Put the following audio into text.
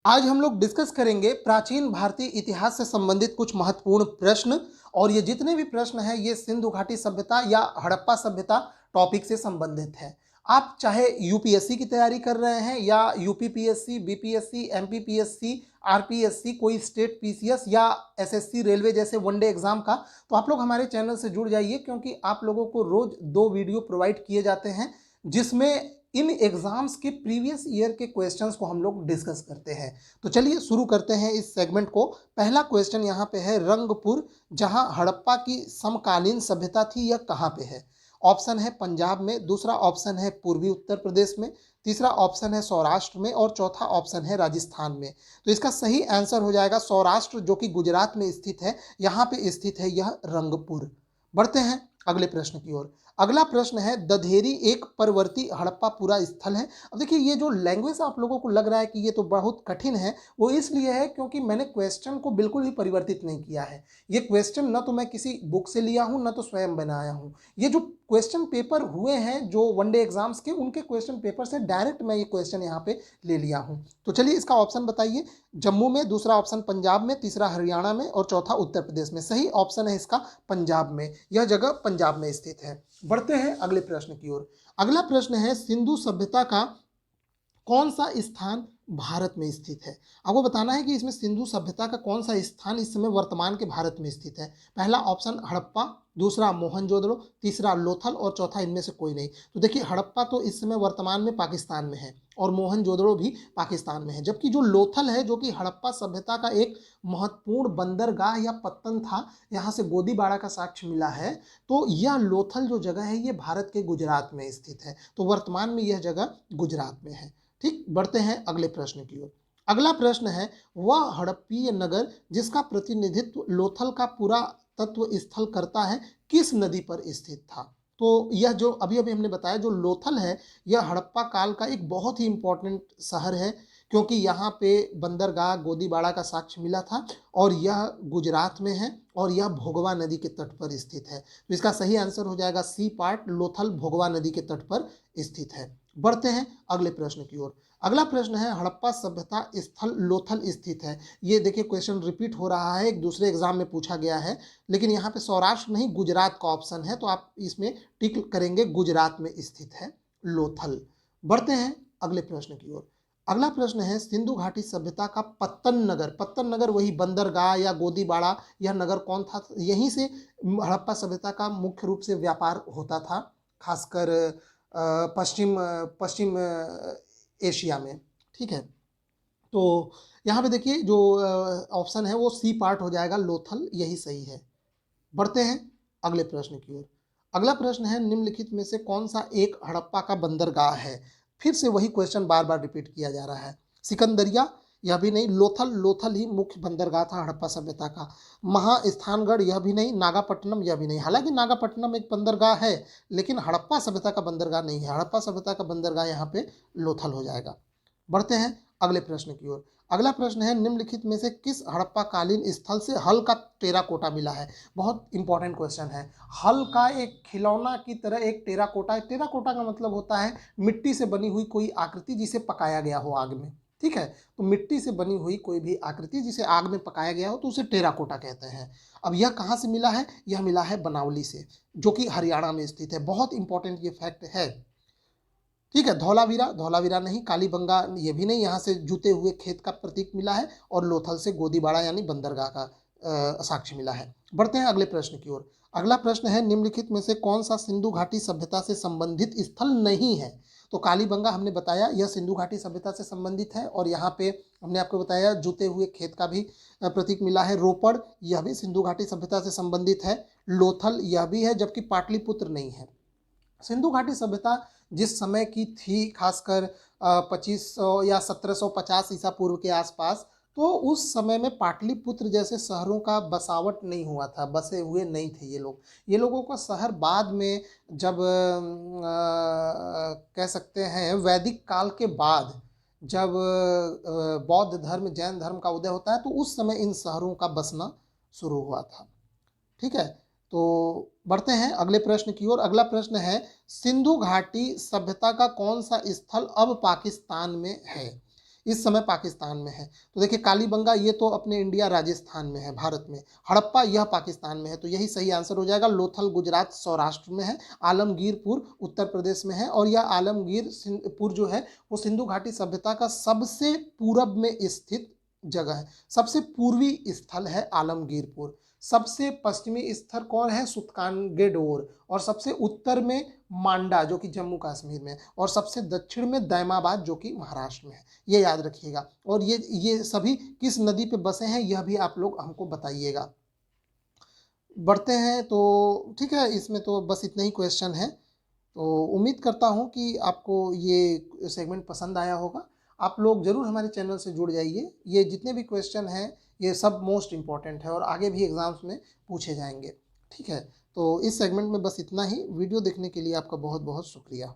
आज हम लोग डिस्कस करेंगे प्राचीन भारतीय इतिहास से संबंधित कुछ महत्वपूर्ण प्रश्न। और ये जितने भी प्रश्न हैं ये सिंधु घाटी सभ्यता या हड़प्पा सभ्यता टॉपिक से संबंधित है। आप चाहे यूपीएससी की तैयारी कर रहे हैं या यूपीपीएससी, बीपीएससी, एमपीपीएससी, आरपीएससी, कोई स्टेट पीसीएस या एसएससी रेलवे जैसे वनडे एग्जाम का, तो आप लोग हमारे चैनल से जुड़ जाइए, क्योंकि आप लोगों को रोज 2 वीडियो प्रोवाइड किए जाते हैं जिसमें इन एग्जाम्स के प्रीवियस ईयर के क्वेश्चंस को हम लोग डिस्कस करते हैं। तो चलिए शुरू करते हैं इस सेगमेंट को। पहला क्वेश्चन यहाँ पे है, रंगपुर जहाँ हड़प्पा की समकालीन सभ्यता थी यह कहाँ पे है? ऑप्शन है पंजाब में, दूसरा ऑप्शन है पूर्वी उत्तर प्रदेश में, तीसरा ऑप्शन है सौराष्ट्र में और चौथा ऑप्शन है राजस्थान में। तो इसका सही आंसर हो जाएगा सौराष्ट्र, जो कि गुजरात में स्थित है। यहाँ पे स्थित है यह रंगपुर। बढ़ते हैं अगले प्रश्न की ओर। अगला प्रश्न है, दधेरी एक परवर्ती हड़प्पापुरा स्थल है। अब देखिए, ये जो लैंग्वेज आप लोगों को लग रहा है कि ये तो बहुत कठिन है, वो इसलिए है क्योंकि मैंने क्वेश्चन को बिल्कुल भी परिवर्तित नहीं किया है। ये क्वेश्चन न तो मैं किसी बुक से लिया हूं, न तो स्वयं बनाया हूं। ये जो क्वेश्चन पेपर हुए हैं जो वनडे एग्जाम्स के, उनके क्वेश्चन पेपर से डायरेक्ट मैं ये क्वेश्चन यहाँ पे ले लिया हूँ। तो चलिए इसका ऑप्शन बताइए। जम्मू में, दूसरा ऑप्शन पंजाब में, तीसरा हरियाणा में और चौथा उत्तर प्रदेश में। सही ऑप्शन है इसका पंजाब में, यह जगह पंजाब में स्थित है। बढ़ते हैं अगले प्रश्न की ओर। अगला प्रश्न है, सिंधु सभ्यता का कौन सा स्थान भारत में स्थित है? आपको बताना है कि इसमें सिंधु सभ्यता का कौन सा स्थान इस समय वर्तमान के भारत में स्थित है। पहला ऑप्शन हड़प्पा, दूसरा मोहनजोदड़ो, तीसरा लोथल और चौथा इनमें से कोई नहीं। तो देखिए, हड़प्पा तो इस समय वर्तमान में पाकिस्तान में है और मोहनजोदड़ो भी पाकिस्तान में है, जबकि जो लोथल है, जो कि हड़प्पा सभ्यता का एक महत्वपूर्ण बंदरगाह या पत्तन था, यहाँ से गोदीबाड़ा का साक्ष्य मिला है। तो यह लोथल जो जगह है ये भारत के गुजरात में स्थित है। तो वर्तमान में यह जगह गुजरात में है। ठीक, बढ़ते हैं अगले प्रश्न की ओर। अगला प्रश्न है, वह हड़प्पीय नगर जिसका प्रतिनिधित्व लोथल का पूरा तत्व स्थल करता है किस नदी पर स्थित था? तो यह जो अभी अभी हमने बताया, जो लोथल है, यह हड़प्पा काल का एक बहुत ही इंपॉर्टेंट शहर है, क्योंकि यहाँ पे बंदरगाह गोदीबाड़ा का साक्ष्य मिला था और यह गुजरात में है और यह भोगवा नदी के तट पर स्थित है। तो इसका सही आंसर हो जाएगा सी पार्ट, लोथल भोगवा नदी के तट पर स्थित है। बढ़ते हैं अगले प्रश्न की ओर। अगला प्रश्न है, हड़प्पा सभ्यता स्थल लोथल स्थित है। ये देखिए क्वेश्चन रिपीट हो रहा है, एक दूसरे एग्जाम में पूछा गया है, लेकिन यहाँ पे सौराष्ट्र नहीं गुजरात का ऑप्शन है, तो आप इसमें टिक करेंगे, गुजरात में स्थित है लोथल। बढ़ते हैं अगले प्रश्न की ओर। अगला प्रश्न है, सिंधु घाटी सभ्यता का पत्तन नगर वही बंदरगाह या गोदीबाड़ा, यह नगर कौन था? यहीं से हड़प्पा सभ्यता का मुख्य रूप से व्यापार होता था, खासकर पश्चिम पश्चिम एशिया में। ठीक है, तो यहाँ पे देखिए जो ऑप्शन है वो सी पार्ट हो जाएगा, लोथल, यही सही है। बढ़ते हैं अगले प्रश्न की ओर। अगला प्रश्न है, निम्नलिखित में से कौन सा एक हड़प्पा का बंदरगाह है? फिर से वही क्वेश्चन बार बार रिपीट किया जा रहा है। सिकंदरिया, यह भी नहीं। लोथल ही मुख्य बंदरगाह था हड़प्पा सभ्यता का। महास्थानगढ़, यह भी नहीं। नागापट्टनम, यह भी नहीं। हालांकि नागापट्टनम एक बंदरगाह है, लेकिन हड़प्पा सभ्यता का बंदरगाह नहीं है। हड़प्पा सभ्यता का बंदरगाह यहाँ पे लोथल हो जाएगा। बढ़ते हैं अगले प्रश्न की ओर। अगला प्रश्न है, निम्नलिखित में से किस हड़प्पा कालीन स्थल से हल का टेराकोटा मिला है? बहुत इंपॉर्टेंट क्वेश्चन है। हल का एक खिलौना की तरह एक टेराकोटा, टेराकोटा का मतलब होता है मिट्टी से बनी हुई कोई आकृति जिसे पकाया गया हो आग में। ठीक है, तो मिट्टी से बनी हुई कोई भी आकृति जिसे आग में पकाया गया हो तो उसे टेराकोटा कहते हैं। अब यह कहाँ से मिला है? यह मिला है बनावली से, जो कि हरियाणा में स्थित है। बहुत इंपॉर्टेंट ये फैक्ट है। ठीक है, धौलावीरा नहीं। कालीबंगा, ये भी नहीं। यहाँ से जुते हुए खेत का प्रतीक मिला है और लोथल से गोदीबाड़ा यानी बंदरगाह का साक्ष्य मिला है। बढ़ते हैं अगले प्रश्न की ओर। अगला प्रश्न है, निम्नलिखित में से कौन सा सिंधु घाटी सभ्यता से संबंधित स्थल नहीं है? तो कालीबंगा हमने बताया यह सिंधु घाटी सभ्यता से संबंधित है और यहाँ पे हमने आपको बताया जुते हुए खेत का भी प्रतीक मिला है। रोपड़, यह भी सिंधु घाटी सभ्यता से संबंधित है। लोथल, यह भी है, जबकि पाटलिपुत्र नहीं है। सिंधु घाटी सभ्यता जिस समय की थी, खासकर 2500 या 1750 ईसा पूर्व के आसपास, तो उस समय में पाटलिपुत्र जैसे शहरों का बसावट नहीं हुआ था, बसे हुए नहीं थे ये लोग। ये लोगों का शहर बाद में, जब कह सकते हैं वैदिक काल के बाद, जब बौद्ध धर्म, जैन धर्म का उदय होता है, तो उस समय इन शहरों का बसना शुरू हुआ था। ठीक है, तो बढ़ते हैं अगले प्रश्न की ओर। अगला प्रश्न है, सिंधु घाटी सभ्यता का कौन सा स्थल अब पाकिस्तान में है? इस समय पाकिस्तान में है। तो देखिए कालीबंगा ये तो अपने इंडिया राजस्थान में है, भारत में। हड़प्पा यह पाकिस्तान में है, तो यही सही आंसर हो जाएगा। लोथल गुजरात सौराष्ट्र में है। आलमगीरपुर उत्तर प्रदेश में है। और यह आलमगीरपुर जो है वो सिंधु घाटी सभ्यता का सबसे पूरब में स्थित जगह है, सबसे पूर्वी स्थल है आलमगीरपुर। सबसे पश्चिमी स्थल कौन है? सुतकानगेडोर। और सबसे उत्तर में मांडा जो कि जम्मू कश्मीर में है। और सबसे दक्षिण में दैमाबाद जो कि महाराष्ट्र में है। ये याद रखिएगा। और ये सभी किस नदी पे बसे हैं यह भी आप लोग हमको बताइएगा। बढ़ते हैं तो ठीक है, इसमें तो बस इतना ही क्वेश्चन है। तो उम्मीद करता हूँ कि आपको ये सेगमेंट पसंद आया होगा। आप लोग ज़रूर हमारे चैनल से जुड़ जाइए। ये जितने भी क्वेश्चन हैं ये सब मोस्ट इम्पॉर्टेंट है और आगे भी एग्ज़ाम्स में पूछे जाएंगे। ठीक है, तो इस सेगमेंट में बस इतना ही। वीडियो देखने के लिए आपका बहुत बहुत शुक्रिया।